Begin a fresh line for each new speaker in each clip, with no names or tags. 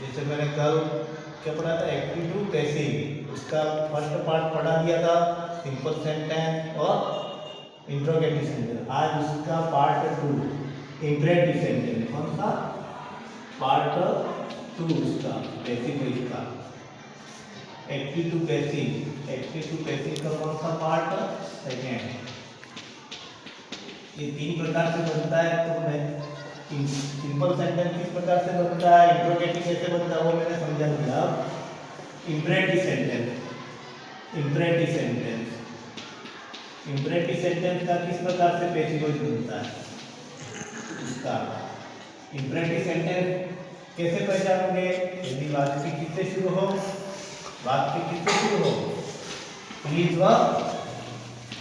जैसे मैंने कल क्या पढ़ा था, एक्टिव टू पैसिव, उसका फर्स्ट पार्ट पढ़ा दिया था, सिंपल सेंटेंस और इंट्रोगेटिव सेंटेंस। आज उसका पार्ट 2 इंपरेटिव सेंटेंस। कौन सा पार्ट 2 उसका पैसिव वॉइस का, active to passive. Active to passive का कौन सा पार्ट, सेकेंड। ये 3 प्रकार से बनता है। तो मैं सिंपल सेंटेंस किस प्रकार से बनता है, इंट्रोगेटिव कैसे बनता है, वो मैंने समझा दिया। अब imperative sentence, imperative sentence, imperative sentence का किस प्रकार से पैसिव वॉइस बनता है उसका। इंपरेटिव सेंटेंस कैसे पहचानोगे, यदि वाक्य किससे शुरू हो, वाक्य किससे शुरू हो, प्लीज व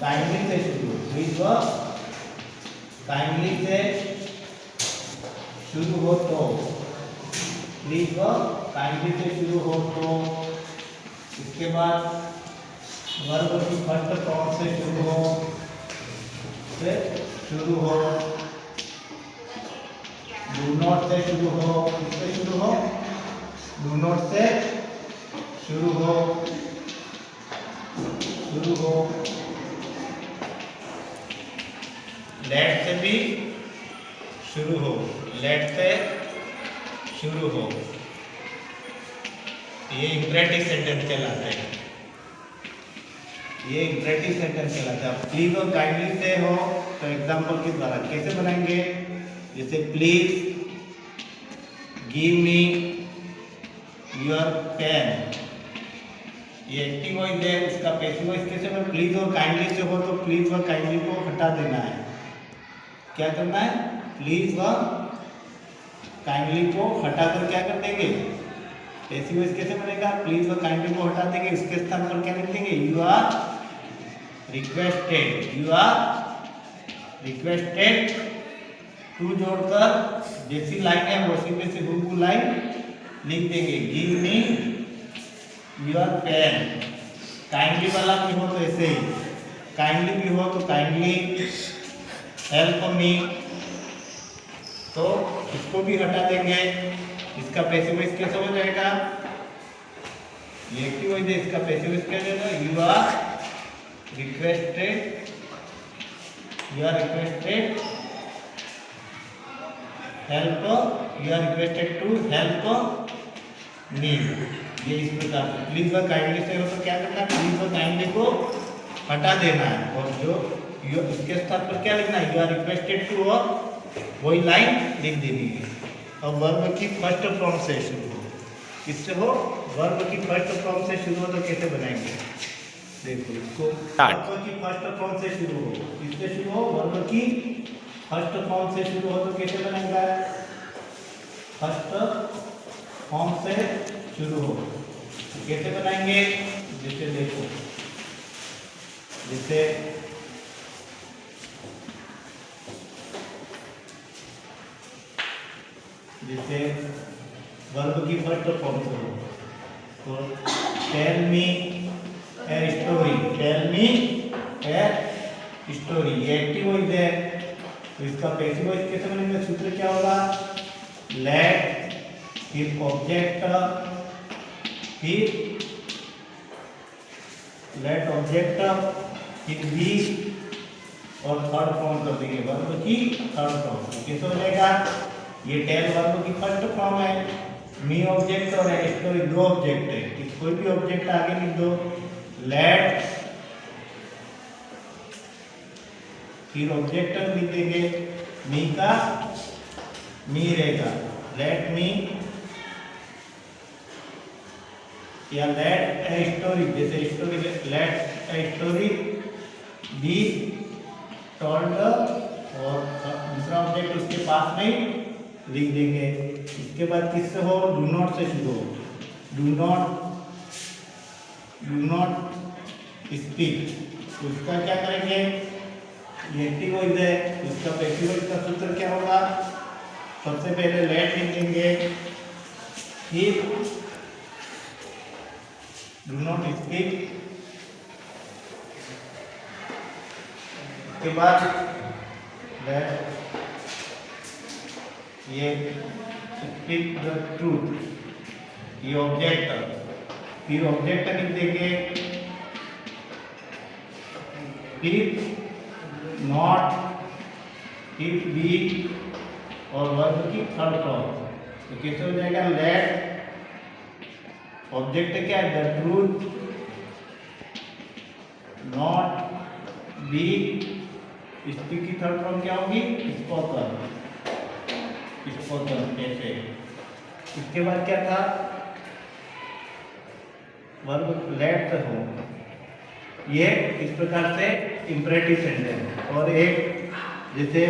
काइंडली से शुरू हो, प्लीज व काइंडली से शुरू हो तो, प्लीज व काइंडली से शुरू हो तो। इसके बाद वर्ब की फर्स्ट फॉर्म से शुरू हो, से शुरू हो, डू नॉट से शुरू हो, किससे शुरू हो, डू नॉट से शुरू हो, शुरू हो, लेट से भी शुरू हो, लेट से शुरू हो। ये इंपरेटिव सेंटेंस कहलाता है, ये इंपरेटिव सेंटेंस कहलाता है। प्लीज और काइंडली से हो तो एग्जांपल के द्वारा कैसे बनाएंगे, जैसे please give me your pen, ये एक्टिव वॉइस है, उसका पैसिव वॉइस कैसे बने, प्लीज और काइंडली से हो तो प्लीज और काइंडली को हटा देना है। क्या करना है, प्लीज व काइंडली को हटाकर क्या कर देंगे, पैसिव वॉइस कैसे बनेगा, प्लीज व काइंडली को हटा देंगे, उसके स्थान पर क्या लिख देंगे, you are requested, you are requested to जोड़कर जैसी लाइन है वैसी वैसे हुबहू लाइन लिख देंगे, give me your pen. Kindly वाला भी हो तो ऐसे ही, काइंडली भी हो तो काइंडली हेल्प मी, तो इसको भी हटा देंगे। इसका पैसिव वॉइस कैसे हो जाएगा, ये एक्टिव वॉइस है, इसका पैसिव वॉइस क्या जाएगा, you are requested, you are requested help, you are requested to help me. ये इस प्रकार से प्लीज व काइंडली से हो तो क्या करना है, प्लीज व काइंडली को हटा देना है, और जो इसके स्थान पर क्या लिखना है, यू आर रिक्वेस्टेड टू, और वही लाइन लिख देनी है। अब वर्ब की फर्स्ट फॉर्म से शुरू हो, किससे हो, वर्ब की फर्स्ट फॉर्म से शुरू हो तो कैसे बनाएंगे, देखो इसको, वर्ब की फर्स्ट फॉर्म से शुरू हो, किससे शुरू हो, वर्ब की फर्स्ट फॉर्म से शुरू हो तो कैसे बनेगा, फर्स्ट फॉर्म से शुरू हो तो कैसे बनाएंगे, जैसे देखो, जैसे जैसे वर्ब की फर्स्ट फॉर्म से हो तो tell me a story, tell me a story, ये एक्टिव वॉइस है, तो इसका पैसिव वॉइस कैसे बनेगा, सूत्र क्या होगा, लेट फिर ऑब्जेक्ट, फिर लेट ऑब्जेक्ट, फिर बी, और थर्ड फॉर्म कर देंगे वर्ब की थर्ड फॉर्म। कैसे हो जाएगा, ये टेल वर्ब की फर्स्ट फॉर्म है, मी ऑब्जेक्ट और स्टोरी दो ऑब्जेक्ट है, कोई भी ऑब्जेक्ट आगे लिख दो, लेट फिर ऑब्जेक्ट लिख देंगे, मी का मी रहेगा, लेट मी, या लेट ए स्टोरी, जैसे story, let a story be told, और दूसरा ऑब्जेक्ट उसके पास में लिख देंगे। इसके बाद किससे हो, डू नॉट से शुरू हो, डू नॉट स्पीक, तो इसका क्या करेंगे, ये एक्टिव वॉइस है, इसका पैसिव वॉइस का सूत्र क्या होगा, सबसे पहले लेट लिख देंगे, फिर डू नॉट स्पीक, उसके बाद लेट ये स्पीक द ट्रूथ, ये ऑब्जेक्ट, फिर ऑब्जेक्ट लिख देंगे इफ नॉट इफ बी और वर्ब की थर्ड फॉर्म। तो कैसे हो जाएगा, लेट ऑब्जेक्ट क्या है, the truth not be, speak की थर्ड फॉर्म क्या होगी, स्पोकन, स्पोकन ऐसे। इसके बाद क्या था, वर्ब लेट हो, ये इस प्रकार से इंपरेटिव सेंटेंस। और एक जैसे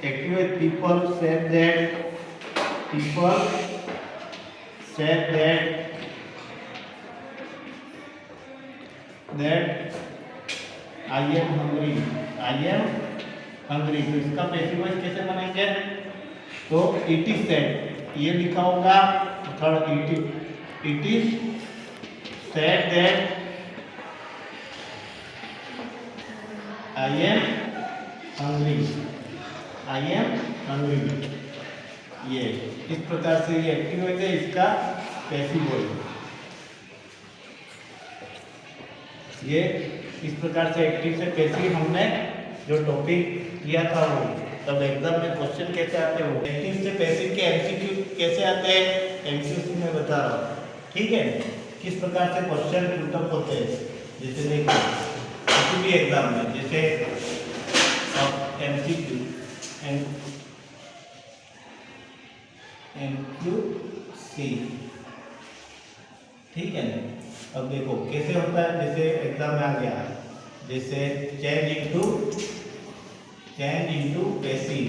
active, people said that, people said that I am hungry, I am hungry. तो इसका पैसिव वॉइस कैसे बनेंगे, तो इट इज सेड, ये लिखा होगा third, it is said that I am hungry, I am hungry. ये इस प्रकार से ये एक्टिव वॉइस है, इसका पैसिव वॉइस। ये इस प्रकार से एक्टिव से पैसिव हमने जो टॉपिक किया था वो, तब एग्जाम में क्वेश्चन कैसे आते हैं, वो एक्टिव से पैसिव के एमसीक्यू कैसे आते हैं, एमसीक्यू में बता रहा हूँ, ठीक है। किस प्रकार से क्वेश्चन पुटअप होते हैं, जैसे देखो किसी भी एग्जाम में, जैसे एमसीक्यू एमक्यूसी, ठीक है ना। अब देखो कैसे होता है, जैसे एग्जाम में आ गया, जैसे change into passive,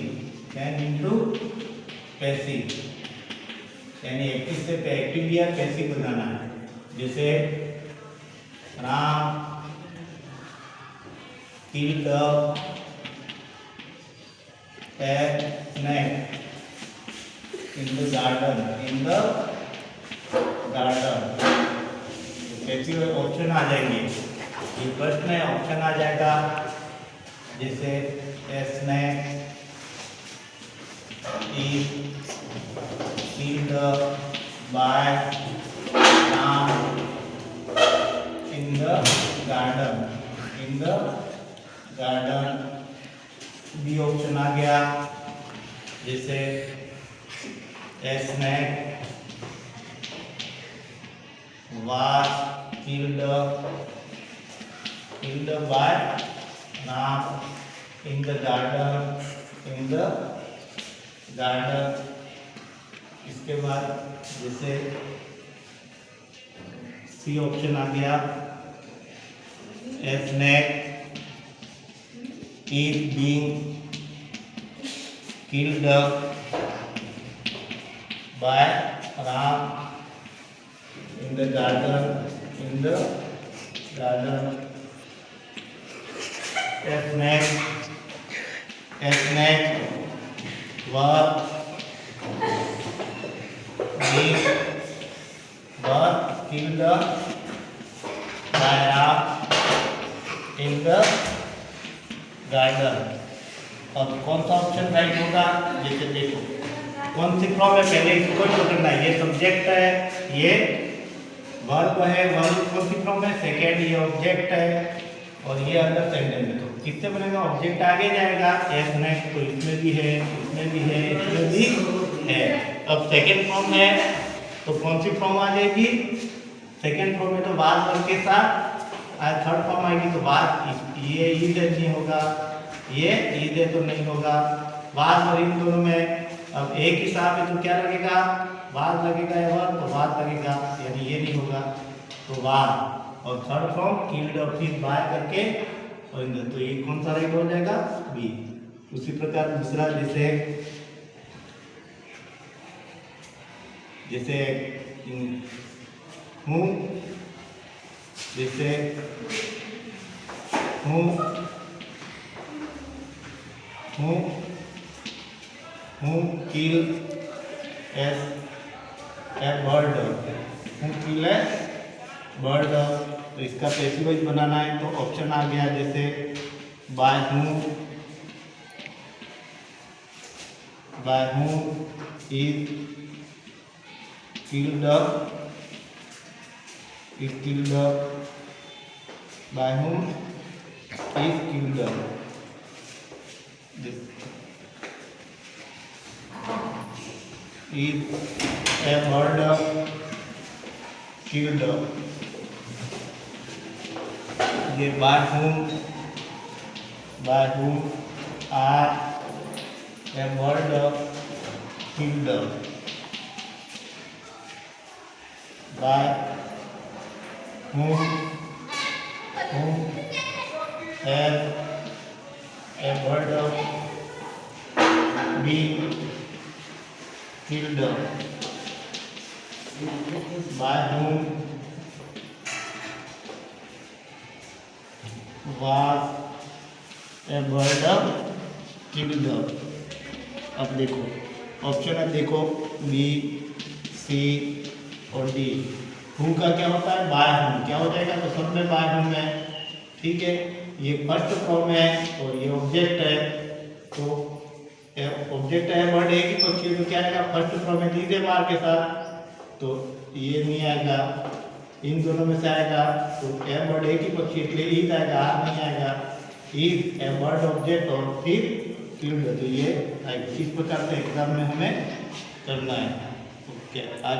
change into passive, यानी एक्टिव से एक्टिव या पैसिव बनाना है। जैसे Ram killed a snake in the garden, in the garden। Passive option आ जाएंगे, ये प्रश्न है, ऑप्शन आ जाएगा, जैसे a snake is killed by Ram in the garden, in the garden। B option आ गया, जैसे a snake was killed by Ram in the garden, in the garden। इसके बाद जैसे सी ऑप्शन आ गया, a snake is being killed by Ram in the garden, in the garden। A snake was killed by Ram in the garden. और कौन सा option right होगा, जैसे देखो कौन सी फॉर्म है, पहले इसको पकड़ना है, ये सब्जेक्ट है, ये वर्ब है, वर्ब कौन सी फॉर्म है, सेकेंड, ये ऑब्जेक्ट है, और ये अंदर सेंटेंस है। तो किससे बनेगा, ऑब्जेक्ट आगे जाएगा, एस नेक्स्ट, तो इसमें भी है, इसमें भी है, इसमें भी है। अब सेकेंड फॉर्म है, तो कौन सी फॉर्म आ जाएगी, सेकेंड फॉर्म में तो वाज वर्ब के साथ, थर्ड फॉर्म आएगी तो वाज, ये इज नहीं होगा, ये इज तो नहीं होगा, वाज और इन दोनों में अब एक ही साहब है, तो क्या लगेगा, वाज लगेगा या वर्ब, तो वाज लगेगा, यानी ये नहीं होगा, तो वाज। और थर्ड फॉर्म किल्ड और फिर बाय करके, और तो ये कौन सा राइट हो जाएगा, बी। उसी प्रकार दूसरा, जैसे हूँ, जैसे हूँ किल एस ए बर्ड, हूँ किल ए बर्ड। तो इसका पैसिव वॉइस बनाना है, तो ऑप्शन आ गया, जैसे बाय हूँ is killed is killed by whom? Is killed. This is a bird killed. ये by whom are a bird killed. By whom has a bird been killed? By whom was a bird killed? अब देखो option अब देखो B C और D. Who का क्या होता है? Bye whom. क्या हो जाएगा? तो सब में बाय हूम है, ठीक है। ये फर्स्ट फॉर्म है और ये ऑब्जेक्ट है, तो ऑब्जेक्ट है वर्ड एक ही पक्षी, तो क्या आएगा? फर्स्ट फॉर्म में तीसरे बार के साथ, तो ये नहीं आएगा, इन दोनों में से आएगा। तो ए वर्ड एक ही पक्षी इसलिए ईज आएगा, आर नहीं आएगा। ईज ए वर्ड ऑब्जेक्ट और फिर किल्ड, तो ये इस प्रकार से एग्जाम में हमें करना है। ओके, आज